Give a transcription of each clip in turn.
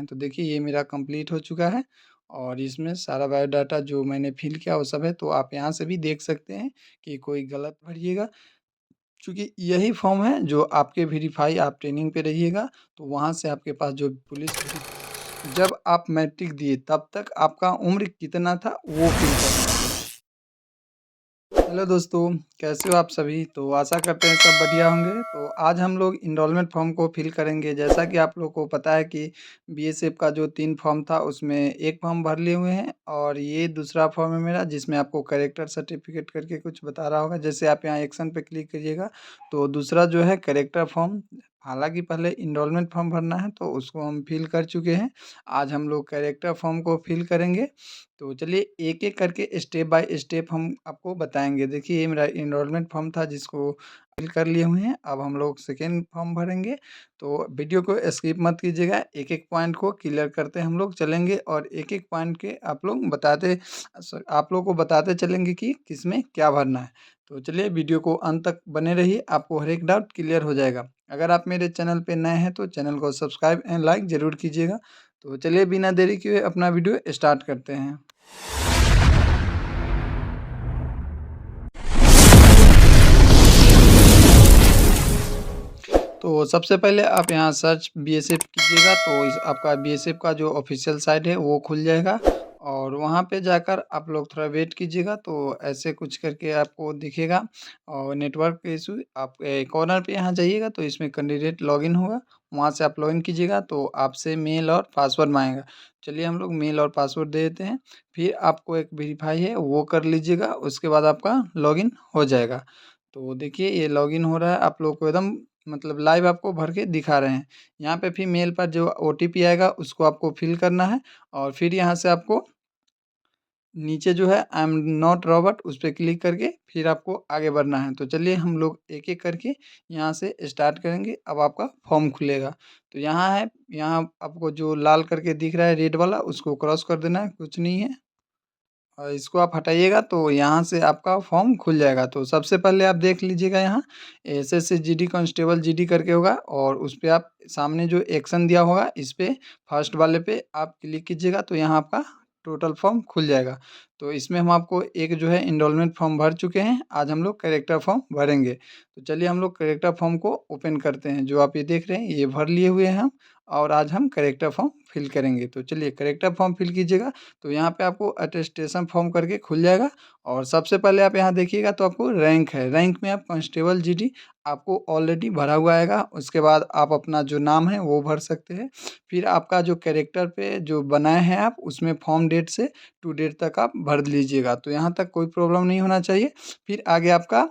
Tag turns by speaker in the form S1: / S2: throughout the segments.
S1: तो देखिए ये मेरा कंप्लीट हो चुका है और इसमें सारा बायोडाटा जो मैंने फ़िल किया वो सब है। तो आप यहाँ से भी देख सकते हैं कि कोई गलत भरिएगा, चूँकि यही फॉर्म है जो आपके वेरीफ़ाई आप ट्रेनिंग पे रहिएगा, तो वहाँ से आपके पास जो पुलिस जब आप मैट्रिक दिए तब तक आपका उम्र कितना था वो फ़िल करना है। हेलो दोस्तों, कैसे हो आप सभी? तो आशा करते हैं सब बढ़िया होंगे। तो आज हम लोग एनरोलमेंट फॉर्म को फिल करेंगे। जैसा कि आप लोग को पता है कि बीएसएफ का जो 3 फॉर्म था उसमें 1 फॉर्म भर लिए हुए हैं और ये दूसरा फॉर्म है मेरा, जिसमें आपको कैरेक्टर सर्टिफ़िकेट करके कुछ बता रहा होगा। जैसे आप यहाँ एक्शन पे क्लिक करिएगा तो दूसरा जो है कैरेक्टर फॉर्म, हालाँकि पहले एनरोलमेंट फॉर्म भरना है तो उसको हम फिल कर चुके हैं। आज हम लोग कैरेक्टर फॉर्म को फिल करेंगे। तो चलिए एक-एक करके स्टेप बाय स्टेप हम आपको बताएँगे। देखिए ये मेरा एनरोलमेंट फॉर्म था जिसको फिल कर लिए हुए हैं। अब हम लोग सेकंड फॉर्म भरेंगे। तो वीडियो को स्किप मत कीजिएगा, एक-एक पॉइंट को क्लियर करते हम लोग चलेंगे और एक-एक पॉइंट के आप लोग को बताते चलेंगे कि किसमें क्या भरना है। तो चलिए वीडियो को अंत तक बने रहिए, आपको हर एक डाउट क्लियर हो जाएगा। अगर आप मेरे चैनल पे नए हैं तो चैनल को सब्सक्राइब एंड लाइक ज़रूर कीजिएगा। तो चलिए बिना देरी किए अपना वीडियो स्टार्ट करते हैं। तो सबसे पहले आप यहाँ सर्च बीएसएफ कीजिएगा तो इस आपका बीएसएफ का जो ऑफ़िशियल साइट है वो खुल जाएगा और वहाँ पे जाकर आप लोग थोड़ा वेट कीजिएगा तो ऐसे कुछ करके आपको दिखेगा। और नेटवर्क इशू आप कॉर्नर पे यहाँ जाइएगा तो इसमें कैंडिडेट लॉगिन होगा, वहाँ से आप लॉगिन कीजिएगा तो आपसे मेल और पासवर्ड माँगेगा। चलिए हम लोग मेल और पासवर्ड दे देते हैं, फिर आपको एक वेरीफाई है वो कर लीजिएगा, उसके बाद आपका लॉगिन हो जाएगा। तो देखिए ये लॉगिन हो रहा है, आप लोग को एकदम मतलब लाइव आपको भर के दिखा रहे हैं। यहाँ पे फिर मेल पर जो ओटीपी आएगा उसको आपको फ़िल करना है और फिर यहाँ से आपको नीचे जो है आई एम नॉट रॉबर्ट उस पे क्लिक करके फिर आपको आगे बढ़ना है। तो चलिए हम लोग एक-एक करके यहाँ से स्टार्ट करेंगे। अब आपका फॉर्म खुलेगा। तो यहाँ है, यहाँ आपको जो लाल करके दिख रहा है रेड वाला उसको क्रॉस कर देना है, कुछ नहीं है। और इसको आप हटाइएगा तो यहाँ से आपका फॉर्म खुल जाएगा। तो सबसे पहले आप देख लीजिएगा यहाँ एसएससी जीडी कांस्टेबल जीडी करके होगा और उस पे आप सामने जो एक्शन दिया होगा इस पे फर्स्ट वाले पे आप क्लिक कीजिएगा तो यहाँ आपका टोटल फॉर्म खुल जाएगा। तो इसमें हम आपको एक जो है एनरोलमेंट फॉर्म भर चुके हैं, आज हम लोग कैरेक्टर फॉर्म भरेंगे। तो चलिए हम लोग कैरेक्टर फॉर्म को ओपन करते हैं। जो आप ये देख रहे हैं ये भर लिए हुए हैं हम और आज हम कैरेक्टर फॉर्म फिल करेंगे। तो चलिए कैरेक्टर फॉर्म फिल कीजिएगा। तो यहाँ पे आपको अटेस्टेशन फॉर्म करके खुल जाएगा और सबसे पहले आप यहाँ देखिएगा तो आपको रैंक है, रैंक में आप कांस्टेबल जीडी आपको ऑलरेडी भरा हुआ आएगा। उसके बाद आप अपना जो नाम है वो भर सकते हैं। फिर आपका जो कैरेक्टर पे जो बनाए हैं आप उसमें फॉर्म डेट से टू डेट तक आप भर लीजिएगा। तो यहाँ तक कोई प्रॉब्लम नहीं होना चाहिए। फिर आगे आपका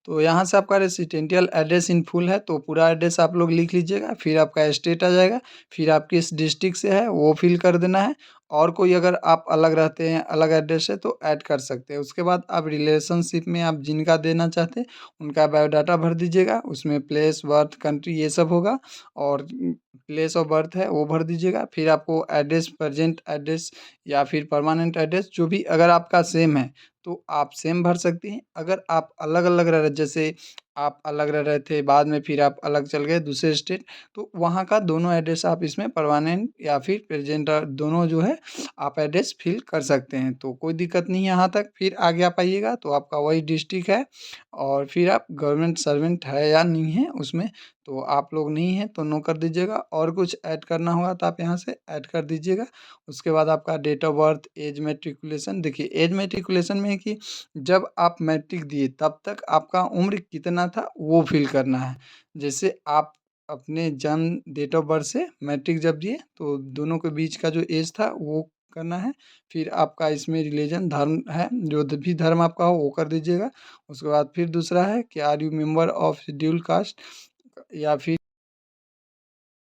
S1: तो यहाँ से आपका रेसिडेंशियल एड्रेस इन फुल है तो पूरा एड्रेस आप लोग लिख लीजिएगा। फिर आपका स्टेट आ जाएगा, फिर आप किस डिस्ट्रिक्ट से है वो फिल कर देना है और कोई अगर आप अलग रहते हैं, अलग एड्रेस है तो ऐड कर सकते हैं। उसके बाद आप रिलेशनशिप में आप जिनका देना चाहते हैं उनका बायोडाटा भर दीजिएगा। उसमें प्लेस, बर्थ, कंट्री ये सब होगा और प्लेस ऑफ बर्थ है वो भर दीजिएगा। फिर आपको एड्रेस, प्रेजेंट एड्रेस या फिर परमानेंट एड्रेस जो भी अगर आपका सेम है तो आप सेम भर सकती हैं। अगर आप अलग-अलग रह रहे, जैसे आप अलग रह रहे थे, बाद में फिर आप अलग चल गए दूसरे स्टेट, तो वहाँ का दोनों एड्रेस आप इसमें परमानेंट या फिर प्रेज़ेंट दोनों जो है आप एड्रेस फ़िल कर सकते हैं। तो कोई दिक्कत नहीं है यहाँ तक। फिर आगे आप आइएगा तो आपका वही डिस्ट्रिक्ट है और फिर आप गवर्नमेंट सर्वेंट है या नहीं है उसमें, तो आप लोग नहीं हैं तो नो कर दीजिएगा और कुछ ऐड करना होगा तो आप यहाँ से ऐड कर दीजिएगा। उसके बाद आपका date of birth, as matriculation, देखिए एज मैट्रिकुलेशन में है कि जब आप मैट्रिक दिए तब तक आपका उम्र कितना था वो फ़िल करना है। जैसे आप अपने जन्म डेट ऑफ बर्थ से मैट्रिक जब दिए तो दोनों के बीच का जो एज था वो करना है। फिर आपका इसमें रिलीजन धर्म है, जो भी धर्म आपका हो वो कर दीजिएगा। उसके बाद फिर दूसरा है कि are you member of schedule caste या फिर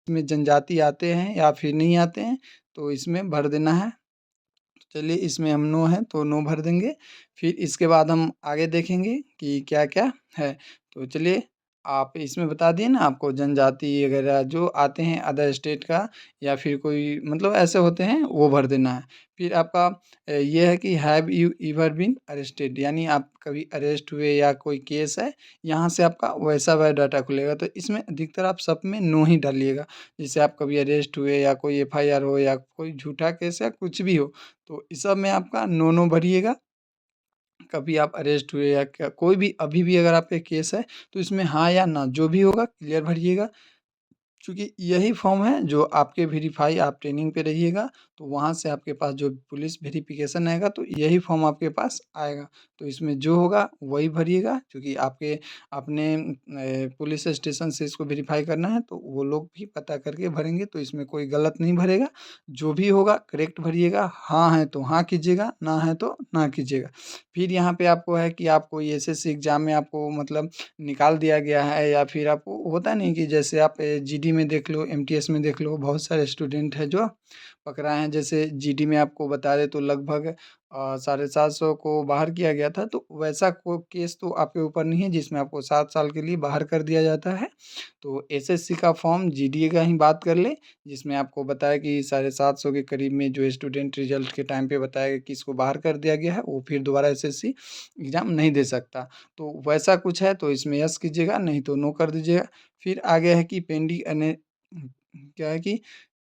S1: इसमें जनजाति आते हैं या फिर नहीं आते हैं, तो इसमें भर देना है। चलिए इसमें हम नो है तो नो भर देंगे। फिर इसके बाद हम आगे देखेंगे कि क्या-क्या है। तो चलिए आप इसमें बता दिए ना आपको जनजाति वगैरह जो आते हैं अदर स्टेट का या फिर कोई मतलब ऐसे होते हैं वो भर देना है। फिर आपका ये है कि have you ever been arrested यानी आप कभी अरेस्ट हुए या कोई केस है, यहाँ से आपका वैसा बायोडाटा खुलेगा। तो इसमें अधिकतर आप सब में नो ही डालिएगा। जैसे आप कभी अरेस्ट हुए या कोई एफआईआर हो या कोई झूठा केस या कुछ भी हो, तो इस सब में आपका नो नो भरिएगा। कभी आप अरेस्ट हुए या क्या कोई भी अभी भी अगर आप पे केस है, तो इसमें हाँ या ना जो भी होगा क्लियर भरिएगा। चूँकि यही फॉर्म है जो आपके वेरीफ़ाई आप ट्रेनिंग पे रहिएगा, तो वहाँ से आपके पास जो पुलिस वेरिफ़िकेशन आएगा तो यही फॉर्म आपके पास आएगा। तो इसमें जो होगा वही भरिएगा क्योंकि आपके अपने पुलिस स्टेशन से इसको वेरीफ़ाई करना है तो वो लोग भी पता करके भरेंगे तो इसमें कोई गलत नहीं भरेगा। जो भी होगा करेक्ट भरिएगा, हाँ है तो हाँ कीजिएगा, ना है तो ना कीजिएगा। फिर यहाँ पे आपको है कि आपको एसएससी एग्ज़ाम में आपको मतलब निकाल दिया गया है या फिर आपको होता नहीं कि जैसे आप जीडी में देख लो, एमटीएस में देख लो, बहुत सारे स्टूडेंट हैं जो पकड़ाए हैं। जैसे जीडी में आपको बता दें तो लगभग 750 को बाहर किया गया था, तो वैसा को केस तो आपके ऊपर नहीं है जिसमें आपको 7 साल के लिए बाहर कर दिया जाता है। तो एसएससी का फॉर्म जीडीए का ही बात कर लें, जिसमें आपको बताया कि 750 के करीब में जो स्टूडेंट रिजल्ट के टाइम पे बताया कि इसको बाहर कर दिया गया है, वो फिर दोबारा एसएससी एग्ज़ाम नहीं दे सकता। तो वैसा कुछ है तो इसमें यस कीजिएगा, नहीं तो नो कर दीजिएगा। फिर आगे है कि पेंडिंग क्या है कि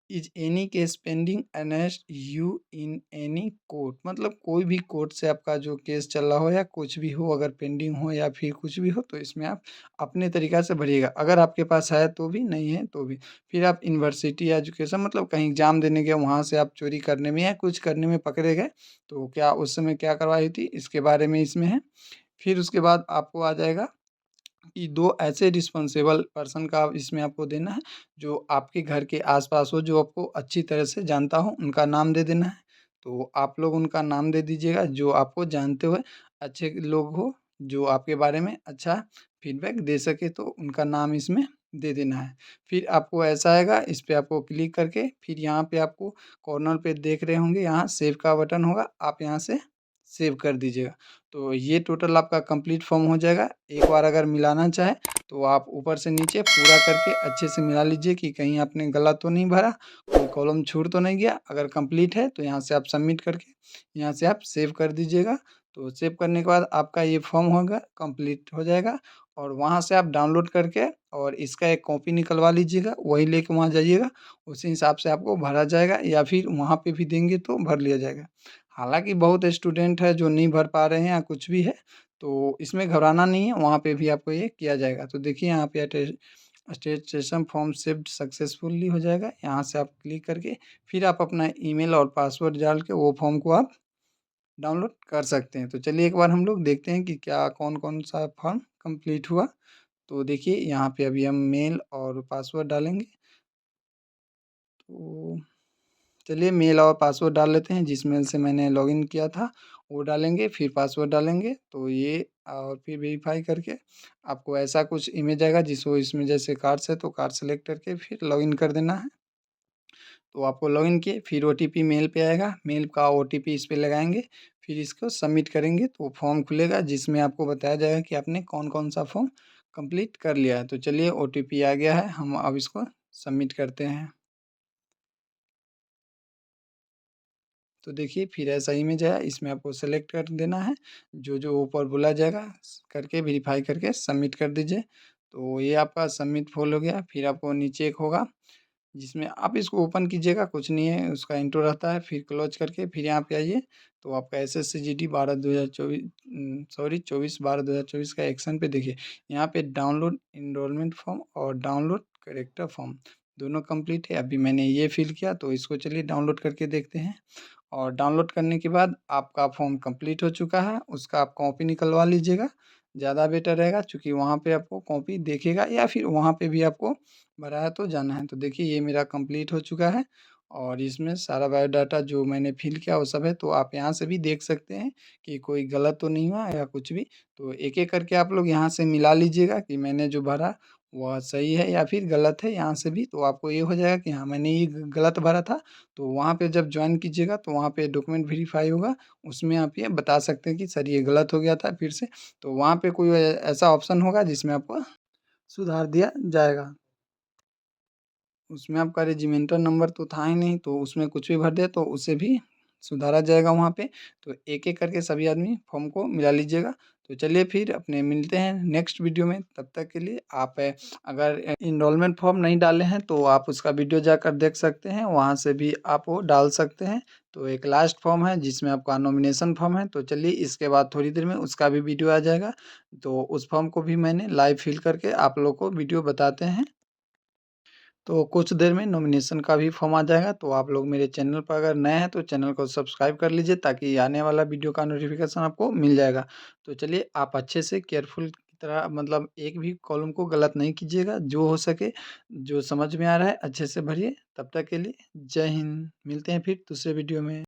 S1: is any case pending against you in any court मतलब कोई भी कोर्ट से आपका जो केस चल रहा हो या कुछ भी हो अगर पेंडिंग हो या फिर कुछ भी हो तो इसमें आप अपने तरीक़ा से भरिएगा। अगर आपके पास है तो भी, नहीं है तो भी। फिर आप यूनिवर्सिटी या एजुकेशन मतलब कहीं एग्ज़ाम देने गए वहाँ से आप चोरी करने में या कुछ करने में पकड़े गए, तो क्या उस समय क्या कार्रवाई थी इसके बारे में इसमें है। फिर उसके बाद आपको आ जाएगा कि 2 ऐसे रिस्पॉन्सिबल पर्सन का इसमें आपको देना है, जो आपके घर के आस-पास हो, जो आपको अच्छी तरह से जानता हो, उनका नाम दे देना है। तो आप लोग उनका नाम दे दीजिएगा, जो आपको जानते हुए अच्छे लोग हो, जो आपके बारे में अच्छा फीडबैक दे सके, तो उनका नाम इसमें दे देना है। फिर आपको ऐसा आएगा, इस पे आपको क्लिक करके फिर यहाँ पे आपको कॉर्नर पे देख रहे होंगे, यहाँ सेव का बटन होगा, आप यहाँ से सेव कर दीजिएगा। तो ये टोटल आपका कंप्लीट फॉर्म हो जाएगा। एक बार अगर मिलाना चाहें तो आप ऊपर से नीचे पूरा करके अच्छे से मिला लीजिए कि कहीं आपने गलत तो नहीं भरा, कोई कॉलम छूट तो नहीं गया। अगर कंप्लीट है तो यहाँ से आप सबमिट करके यहाँ से आप सेव कर दीजिएगा। तो सेव करने के बाद आपका ये फॉर्म होगा कंप्लीट हो जाएगा और वहाँ से आप डाउनलोड करके और इसका एक कॉपी निकलवा लीजिएगा, वही लेके वहाँ जाइएगा, उसी हिसाब से आपको भरा जाएगा या फिर वहाँ पे भी देंगे तो भर लिया जाएगा। हालाँकि बहुत स्टूडेंट है जो नहीं भर पा रहे हैं या कुछ भी है, तो इसमें घबराना नहीं है, वहाँ पे भी आपको ये किया जाएगा। तो देखिए यहाँ पे अटेस्टेशन फॉर्म शिफ्ट सक्सेसफुली हो जाएगा। यहाँ से आप क्लिक करके फिर आप अपना ईमेल और पासवर्ड डाल के वो फॉर्म को आप डाउनलोड कर सकते हैं। तो चलिए एक बार हम लोग देखते हैं कि क्या कौन-कौन सा फॉर्म कंप्लीट हुआ। तो देखिए यहाँ पे अभी हम मेल और पासवर्ड डालेंगे। तो चलिए मेल और पासवर्ड डाल लेते हैं, जिस मेल से मैंने लॉगिन किया था वो डालेंगे, फिर पासवर्ड डालेंगे। तो ये और फिर वेरीफ़ाई करके आपको ऐसा कुछ इमेज आएगा जिसको इसमें जैसे कार्ड्स है तो कार्ड सेलेक्ट करके फिर लॉगिन कर देना है। तो आपको लॉगिन किए फिर ओटीपी मेल पे आएगा, मेल का ओटीपी इस पे लगाएँगे, फिर इसको सबमिट करेंगे तो फॉर्म खुलेगा जिसमें आपको बताया जाएगा कि आपने कौन-कौन सा फॉर्म कंप्लीट कर लिया है। तो चलिए ओटीपी आ गया है, हम अब इसको सबमिट करते हैं। तो देखिए फिर ऐसा इमेज आया, इसमें आपको सेलेक्ट कर देना है, जो-जो ऊपर बोला जाएगा करके वेरीफ़ाई करके सबमिट कर दीजिए। तो ये आपका सबमिट फुल हो गया, फिर आपको नीचे एक होगा जिसमें आप इसको ओपन कीजिएगा, कुछ नहीं है, उसका इंट्रो रहता है, फिर क्लोज़ करके फिर यहाँ पे आइए, तो आपका एसएससीजीडी 24/12/2024 का एक्शन पे देखिए, यहाँ पे डाउनलोड एनरोलमेंट फॉर्म और डाउनलोड कैरेक्टर फॉर्म दोनों कंप्लीट है। अभी मैंने ये फ़िल किया, तो इसको चलिए डाउनलोड करके देखते हैं और डाउनलोड करने के बाद आपका फॉर्म कंप्लीट हो चुका है, उसका आप कॉपी निकलवा लीजिएगा, ज़्यादा बेटर रहेगा चूँकि वहाँ पे आपको कॉपी देखेगा या फिर वहाँ पे भी आपको भराया तो जाना है। तो देखिए ये मेरा कंप्लीट हो चुका है और इसमें सारा बायोडाटा जो मैंने फ़िल किया वो सब है, तो आप यहाँ से भी देख सकते हैं कि कोई गलत तो नहीं हुआ या कुछ भी। तो एक-एक करके आप लोग यहाँ से मिला लीजिएगा कि मैंने जो भरा वह सही है या फिर गलत है यहाँ से भी, तो आपको ये हो जाएगा कि हाँ, मैंने ये ग गलत भरा था। तो वहाँ पे जब जॉइन कीजिएगा तो वहाँ पे डॉक्यूमेंट वेरीफ़ाई होगा, उसमें आप ये बता सकते हैं कि सर ये गलत हो गया था फिर से। तो वहाँ पे कोई ऐसा ऑप्शन होगा जिसमें आपको सुधार दिया जाएगा। उसमें आपका रेजिमेंटल नंबर तो था ही नहीं, तो उसमें कुछ भी भर दें तो उसे भी सुधारा जाएगा वहाँ पे। तो एक-एक करके सभी आदमी फॉर्म को मिला लीजिएगा। तो चलिए फिर अपने मिलते हैं नेक्स्ट वीडियो में, तब तक के लिए आप अगर एनरोलमेंट फॉर्म नहीं डाले हैं तो आप उसका वीडियो जाकर देख सकते हैं, वहाँ से भी आप वो डाल सकते हैं। तो एक लास्ट फॉर्म है जिसमें आपका नॉमिनेशन फॉर्म है, तो चलिए इसके बाद थोड़ी देर में उसका भी वीडियो आ जाएगा। तो उस फॉर्म को भी मैंने लाइव फिल करके आप लोग को वीडियो बताते हैं। तो कुछ देर में नॉमिनेशन का भी फॉर्म आ जाएगा, तो आप लोग मेरे चैनल पर अगर नए हैं तो चैनल को सब्सक्राइब कर लीजिए, ताकि आने वाला वीडियो का नोटिफिकेशन आपको मिल जाएगा। तो चलिए आप अच्छे से केयरफुल की तरह मतलब एक भी कॉलम को गलत नहीं कीजिएगा, जो हो सके, जो समझ में आ रहा है अच्छे से भरिए। तब तक के लिए जय हिंद, मिलते हैं फिर दूसरे वीडियो में।